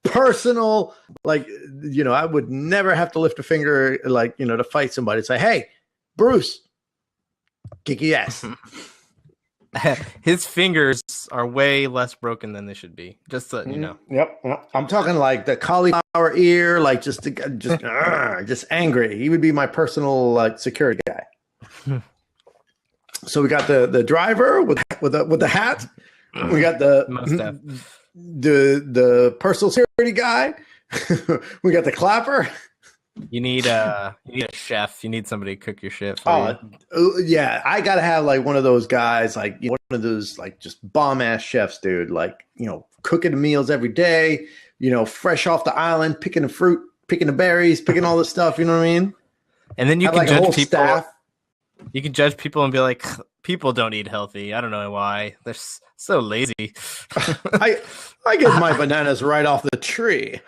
personal, I would never have to lift a finger, to fight somebody. Say, hey, Bruce, kick your ass. His fingers are way less broken than they should be. Just so you know. Yep. I'm talking like the cauliflower ear, just angry. He would be my personal security guy. So we got the driver with the hat. We got the personal security guy. We got the clapper. You need a chef. You need somebody to cook your shit for you. Yeah, I gotta have one of those guys, one of those just bomb ass chefs, dude. Cooking meals every day. Fresh off the island, picking the fruit, picking the berries, picking all the stuff. You know what I mean? And then you can judge people. Staff. You can judge people and be like, people don't eat healthy. I don't know why. They're so lazy. I get my bananas right off the tree.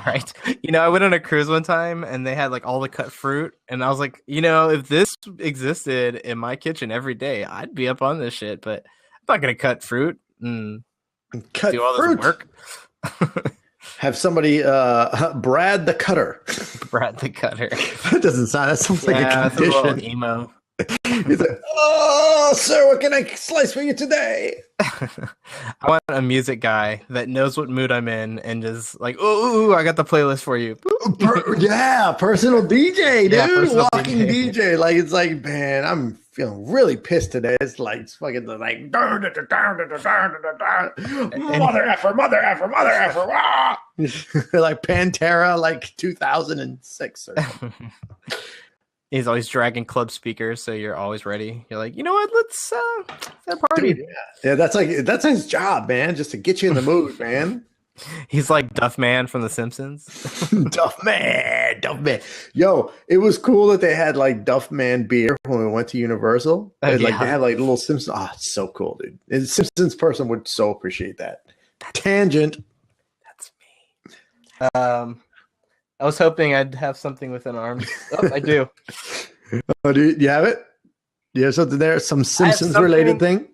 Right. I went on a cruise one time and they had all the cut fruit. And I was like, if this existed in my kitchen every day, I'd be up on this shit. But I'm not going to cut fruit and do all this work. Have somebody Brad the Cutter. Brad the Cutter. That sounds like a condition. A little emo. He's like, oh, sir, what can I slice for you today? I want a music guy that knows what mood I'm in and just ooh, I got the playlist for you. Personal DJ, dude. Yeah, walking DJ. It's like, man, I'm feeling really pissed today. It's fucking mother effer. Like Pantera, 2006 or something. He's always dragging club speakers, so you're always ready. You're like, you know what? Let's have a party. Dude, yeah, that's his job, man. Just to get you in the mood, man. He's like Duff Man from The Simpsons. Duff Man. Yo, it was cool that they had Duff Man beer when we went to Universal. They had little Simpsons. Oh, it's so cool, dude. A Simpsons person would so appreciate that. Tangent. That's me. I was hoping I'd have something within arms. Oh, I do. Oh, do you have it? Do you have something there? Some Simpsons related thing?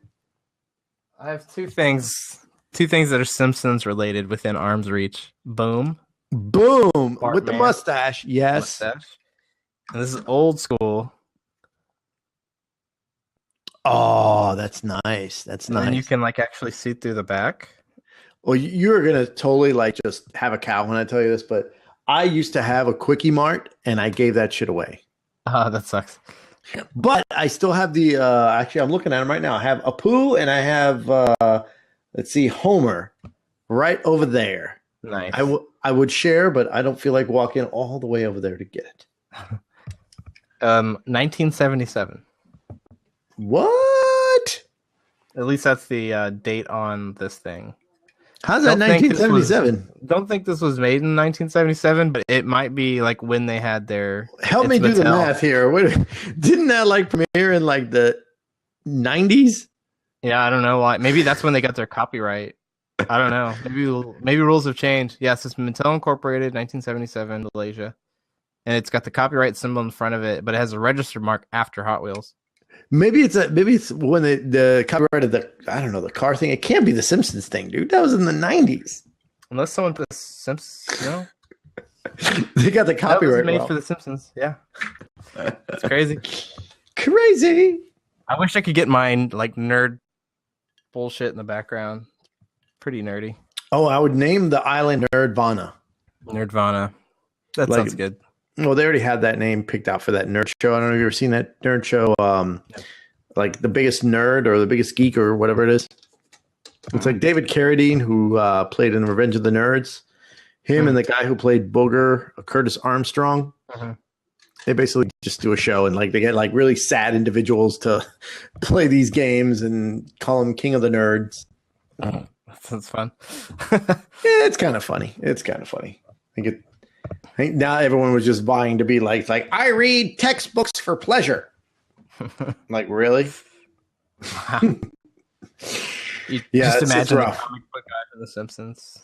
I have two things. Two things that are Simpsons related within arm's reach. Boom. Bart with the mustache. Yes. Mustache. And this is old school. Oh, that's nice. That's nice. And you can actually see through the back. Well, you're gonna totally just have a cow when I tell you this, but I used to have a Quickie Mart, and I gave that shit away. That sucks. But I still have the. Actually, I'm looking at them right now. I have Apu, and I have. Let's see, Homer, right over there. Nice. I would share, but I don't feel like walking all the way over there to get it. 1977. What? At least that's the date on this thing. How's that 1977? Don't think this was made in 1977, but it might be when they had their. Help me do the math here. Didn't that premiere in the 90s? Yeah, I don't know why. Maybe that's when they got their copyright. I don't know. Maybe rules have changed. Yes, it's Mattel Incorporated, 1977, Malaysia, and it's got the copyright symbol in front of it, but it has a register mark after Hot Wheels. Maybe it's when the copyright of the car thing. It can't be the Simpsons thing, dude. That was in the 90s. Unless someone put the Simpsons, they got the copyright. That was made for the Simpsons. Yeah, it's crazy. Crazy. I wish I could get mine nerd bullshit in the background. Pretty nerdy. Oh, I would name the island Nerdvana. Nerdvana. That sounds good. Well, they already had that name picked out for that nerd show. I don't know if you've ever seen that nerd show. The biggest nerd or the biggest geek or whatever it is. It's like David Carradine, who played in Revenge of the Nerds. Him and the guy who played Booger, Curtis Armstrong. They basically just do a show, and like they get like really sad individuals to play these games and call them King of the Nerds. That sounds fun. Yeah, it's kind of funny. I think now everyone was just vying to be like I read textbooks for pleasure. Like, really? Wow. Just imagine the comic book guy for The Simpsons.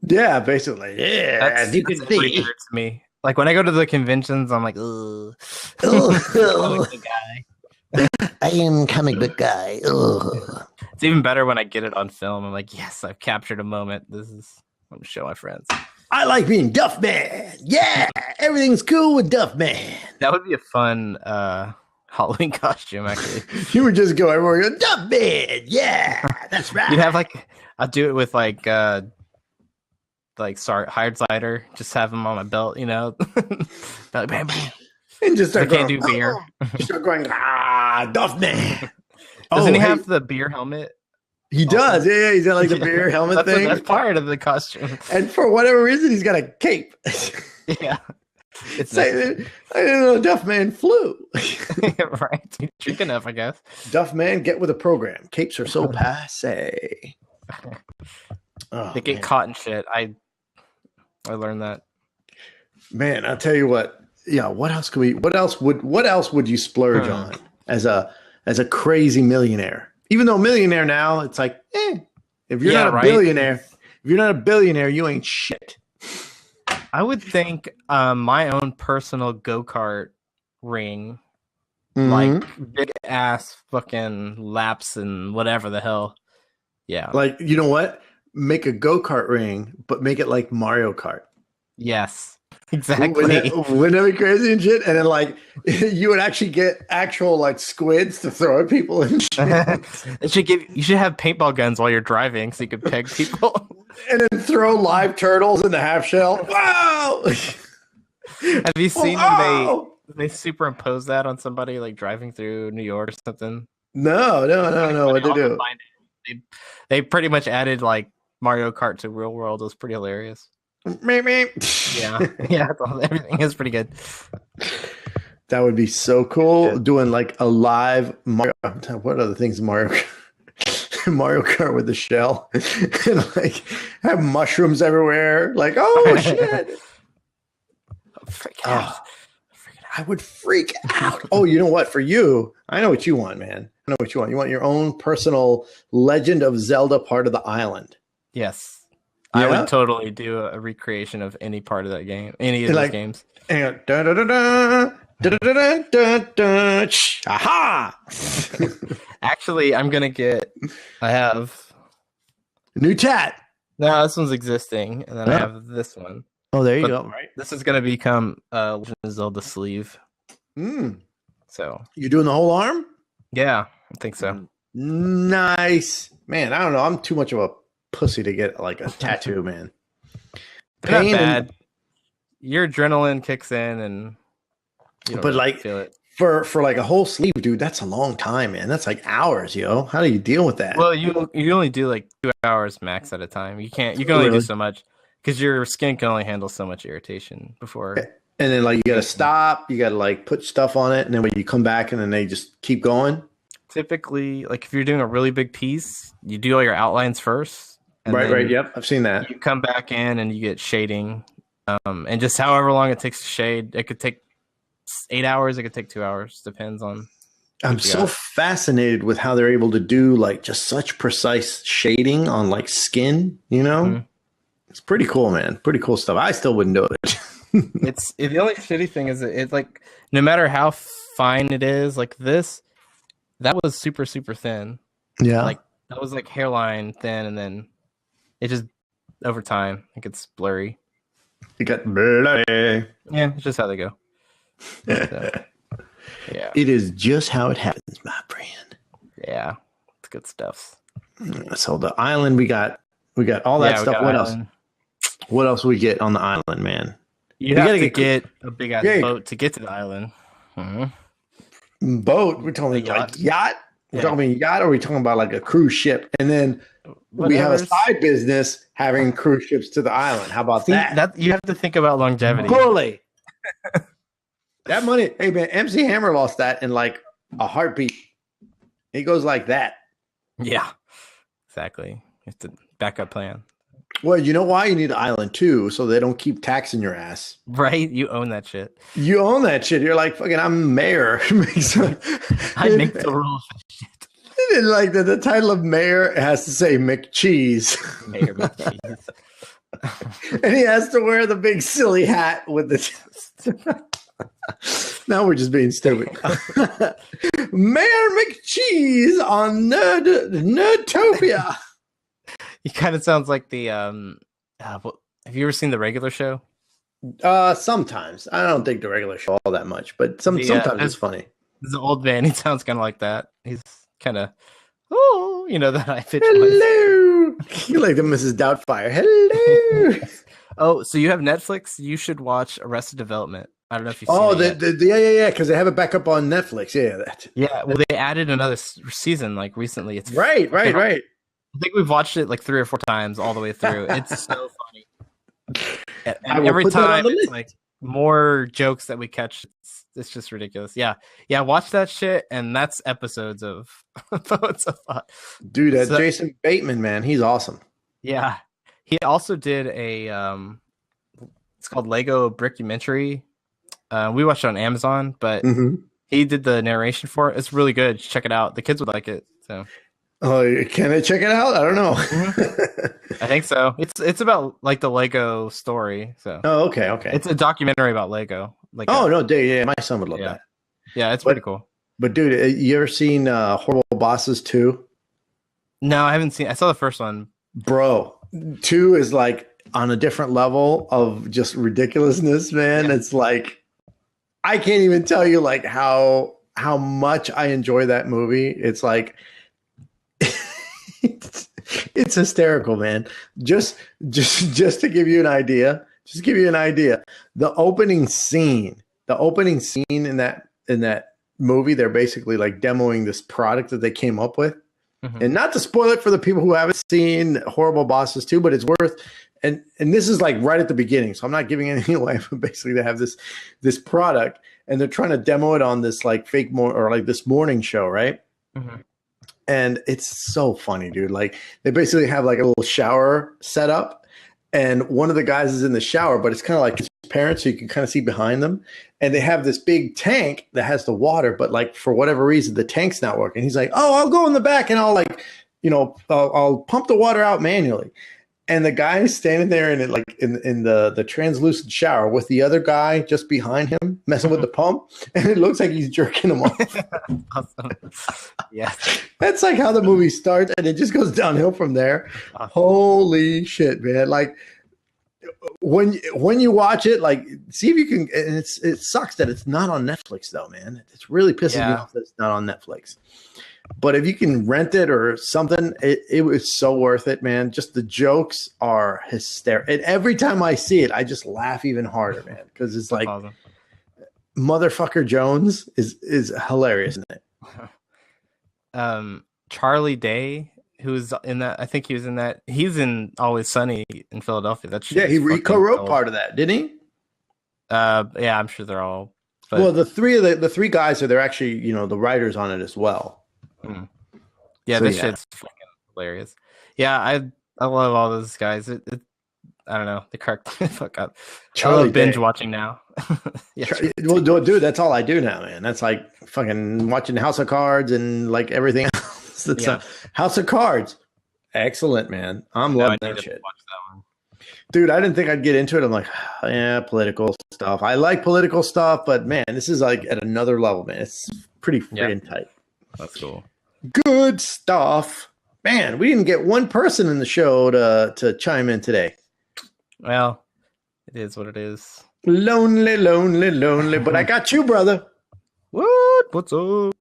Yeah, basically. Yeah, that's you can see. To me. Like when I go to the conventions, I'm like, ugh. I am comic book guy. Ugh. It's even better when I get it on film. I'm like, yes, I've captured a moment. I'm going to show my friends. I like being Duff Man. Yeah, everything's cool with Duff Man. That would be a fun Halloween costume, actually. You would just go everywhere, go, Duff Man. Yeah, that's right. You'd have I'll do it with hard cider. Just have them on my belt, you know. Bam, bam. And just start can't do beer. Start going, Duff Man. Doesn't he have the beer helmet? He does. Yeah, he's got like the beer helmet thing. That's part of the costume. And for whatever reason, he's got a cape. Yeah. I didn't know Duff Man flew. Right. Drink enough, I guess. Duff Man, get with the program. Capes are so passe. They get caught in shit. I learned that. Man, I'll tell you what. Yeah, what else would you splurge on as a crazy millionaire? Even though millionaire now, it's like, if you're not a billionaire, you ain't shit. I would think my own personal go-kart ring, like big ass fucking laps and whatever the hell. Yeah. Like, you know what? Make a go-kart ring, but make it like Mario Kart. Yes. Exactly. Wouldn't that be crazy and shit? And then like you would actually get actual like squids to throw at people and shit. You should have paintball guns while you're driving so you could peg people. And then throw live turtles in the half shell. Wow! Have you seen when they superimpose that on somebody like driving through New York or something? No. What they do? They pretty much added like Mario Kart to real world. It was pretty hilarious. Yeah. Everything is pretty good. That would be so cool. Doing like a live Mario. What other things Mario Kart with the shell, and like have mushrooms everywhere. Like, oh shit! Freak out. I would freak out. Oh, you know what? For you, I know what you want, man. I know what you want. You want your own personal Legend of Zelda part of the island. Yes. Yeah? I would totally do a recreation of any part of that game, any of those games. And aha! Actually, I have a new tat. No, this one's existing, and then I have this one. Oh, there you go. Right. This is gonna become Legend of Zelda sleeve. So you're doing the whole arm? Yeah, I think so. Nice, man. I don't know. I'm too much of a pussy to get like a tattoo, man. Not bad. Your adrenaline kicks in, and you don't really feel it. For like a whole sleeve, dude, that's a long time, man. That's like hours, yo. How do you deal with that? Well, you only do like 2 hours max at a time. You can only do so much because your skin can only handle so much irritation before. And then like you got to stop. You got to like put stuff on it, and then when you come back, and then they just keep going. Typically, like if you're doing a really big piece, you do all your outlines first. Right. Yep, I've seen that. You come back in and you get shading, and just however long it takes to shade, it could take 8 hours. It could take 2 hours. Depends on. I'm so fascinated with how they're able to do like just such precise shading on like skin. You know, It's pretty cool, man. Pretty cool stuff. I still wouldn't do it. The only shitty thing is it's like no matter how fine it is, like that was super super thin. Yeah, like that was like hairline thin, and then it just over time it gets blurry. It got blurry. Yeah, it's just how they go. So, yeah, it is just how it happens, my friend. Yeah, it's good stuff. So the island, we got all that stuff. What else? What else we get on the island, man? You have to get a big ass boat to get to the island. Boat? We're talking like yacht? We're talking yacht, or are we talking about like a cruise ship? And then we have a side business having cruise ships to the island. How about that? You have to think about longevity. Bully. That money, hey man, MC Hammer lost that in like a heartbeat. He goes like that. Yeah, exactly. It's a backup plan. Well, you know why you need an island too, so they don't keep taxing your ass. Right? You own that shit. You own that shit. You're like, fucking, I'm mayor. I make the rules for shit. And like the title of mayor has to say McCheese. Mayor McCheese. And he has to wear the big silly hat with the. Now we're just being stupid. Mayor McCheese on Nerdtopia. He kind of sounds like the have you ever seen the regular show? Sometimes. I don't think the regular show all that much, but sometimes it's funny. He's an old man. He sounds kind of like that. He's kind of that high pitch. Hello. You like the Mrs. Doubtfire. Hello. Oh, so you have Netflix? You should watch Arrested Development. I don't know if you've seen it yet. Yeah, because they have it back up on Netflix. Yeah. Well, they added another season like recently. It's right. I think we've watched it like 3 or 4 times all the way through. It's so funny. And every time it's like more jokes that we catch. It's just ridiculous. Yeah. Watch that shit, and that's episodes of Poets of Thought. Dude, that Jason Bateman, man, he's awesome. Yeah, he also did a it's called Lego Brickumentary. We watched it on Amazon, but he did the narration for it. It's really good. Check it out. The kids would like it. So. Oh, can I check it out? I don't know. I think so. It's about like the Lego story. So. Oh, okay. It's a documentary about Lego. Like yeah, my son would love that. Yeah, it's pretty cool. But dude, you ever seen Horrible Bosses 2? No, I haven't seen. I saw the first one. Bro, 2 is like on a different level of just ridiculousness, man. Yeah. It's like I can't even tell you like how much I enjoy that movie. It's like it's hysterical, man. Just to give you an idea. The opening scene in that movie, they're basically like demoing this product that they came up with. And not to spoil it for the people who haven't seen Horrible Bosses 2, but it's worth, and this is like right at the beginning, so I'm not giving anything away, but basically they have this product and they're trying to demo it on this like this morning show, right? And it's so funny, dude. Like they basically have like a little shower set up, and one of the guys is in the shower, but it's kind of like his parents, so you can kind of see behind them. And they have this big tank that has the water, but like for whatever reason, the tank's not working. He's like, "Oh, I'll go in the back and I'll I'll pump the water out manually." And the guy is standing there in the translucent shower with the other guy just behind him, messing with the pump, and it looks like he's jerking him off. Awesome. Yeah, that's like how the movie starts, and it just goes downhill from there. Awesome. Holy shit, man! Like when you watch it, like see if you can. And it sucks that it's not on Netflix, though, man. It's really pissing me off that it's not on Netflix. But if you can rent it or something, it was so worth it, man. Just the jokes are hysterical. And every time I see it, I just laugh even harder, man. Because it's like, awesome. Motherfucker Jones is hilarious, isn't it? Charlie Day, who's in that, I think he was in that. He's in Always Sunny in Philadelphia. He co-wrote part of that, didn't he? Yeah, I'm sure they're all. But... Well, the three guys they're actually the writers on it as well. Yeah, so, this shit's fucking hilarious. Yeah, I love all those guys. I don't know. They crack the fuck up. I love binge watching now. Well, dude, that's all I do now, man. That's like fucking watching House of Cards and like everything else. That's House of Cards. Excellent, man. I'm loving that shit. Watch that one. Dude, I didn't think I'd get into it. I'm like, yeah, political stuff. I like political stuff, but man, this is like at another level, man. It's pretty freaking tight. That's cool. Good stuff. Man, we didn't get one person in the show to chime in today. Well, it is what it is. Lonely, but I got you, brother. What? What's up?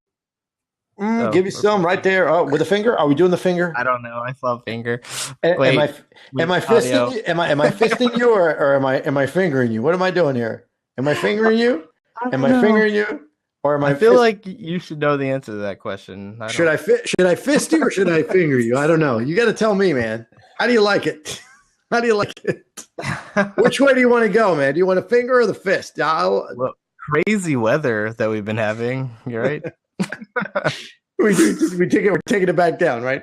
Give you some right there. With a finger? Are we doing the finger? I don't know. I saw a finger. Wait, am I fisting? Am I fisting you or am I fingering you? What am I doing here? Am I fingering you? Am I fingering you? Or am I feel like you should know the answer to that question. Should I fist you or should I finger you? I don't know. You got to tell me, man. How do you like it? How do you like it? Which way do you want to go, man? Do you want a finger or the fist? Well, crazy weather that we've been having. You're right. We're taking it back down, right?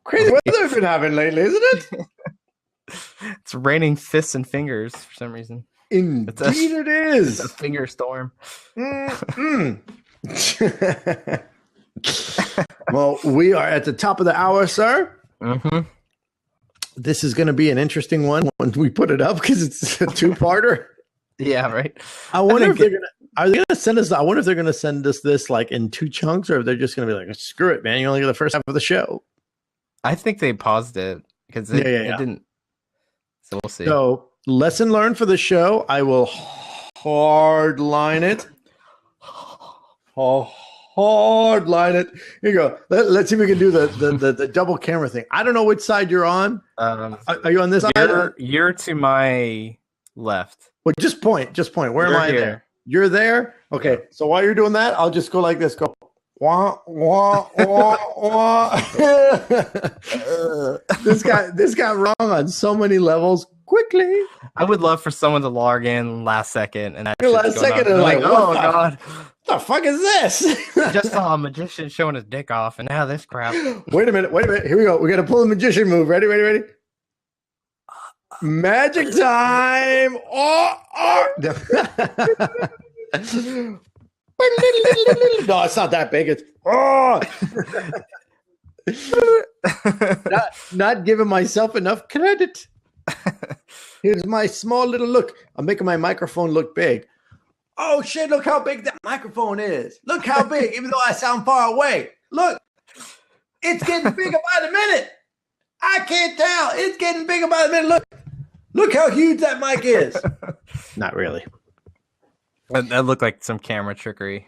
Crazy weather we've been having lately, isn't it? It's raining fists and fingers for some reason. Indeed, it is. It's a finger storm. Well, we are at the top of the hour, sir. Mm-hmm. This is going to be an interesting one when we put it up because it's a two-parter. Yeah, right. I wonder if they're going to send us. I wonder if they're going to send us this like in two chunks, or if they're just going to be like, "Screw it, man! You only get the first half of the show." I think they paused it because it didn't. So we'll see. So, lesson learned for the show. I will hard line it. Hard line it. Here you go. Let's see if we can do the double camera thing. I don't know which side you're on. Are you on this side? You're to my left. Well, just point. Where am I there? You're there? Okay. So while you're doing that, I'll just go like this. Go. Wah, wah, wah, wah. This got wrong on so many levels quickly. I would love for someone to log in last second and like, oh god, what the fuck is this? Just saw a magician showing his dick off, and now this crap. Wait a minute. Here we go. We got to pull the magician move. Ready? Magic time! Oh! No, it's not that big. It's not giving myself enough credit. Here's my small little look. I'm making my microphone look big. Oh shit! Look how big that microphone is. Look how big, even though I sound far away. Look, it's getting bigger by the minute. I can't tell. It's getting bigger by the minute. Look how huge that mic is. Not really. That looked like some camera trickery.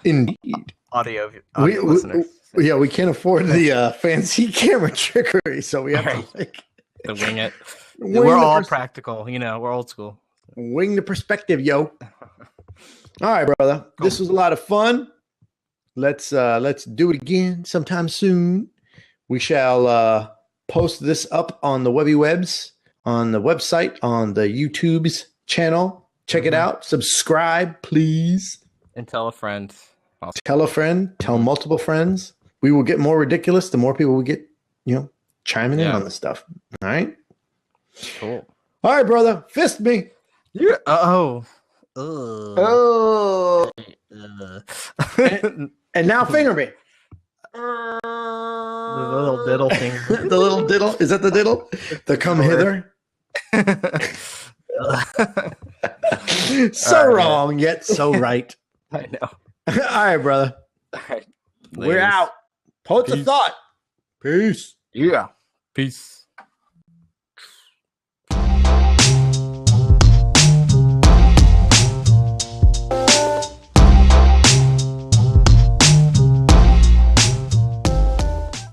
Indeed. Audio listeners. We can't afford the fancy camera trickery, so we have to wing it. We're all practical, we're old school. Wing the perspective, yo. All right, brother. Cool. This was a lot of fun. Let's do it again sometime soon. We shall post this up on the Webby Webs, on the website, on the YouTube's channel. Check it out. Subscribe, please. And tell a friend. Also. Tell a friend. Tell multiple friends. We will get more ridiculous the more people we get, chiming in on this stuff. All right? Cool. All right, brother. Fist me. Yeah. And now finger me. The little diddle finger. The little diddle. Is that the diddle? The come hither. So wrong, yet so right. I know. All right, brother. All right. We're out. Post a thought. Peace. Yeah. Peace.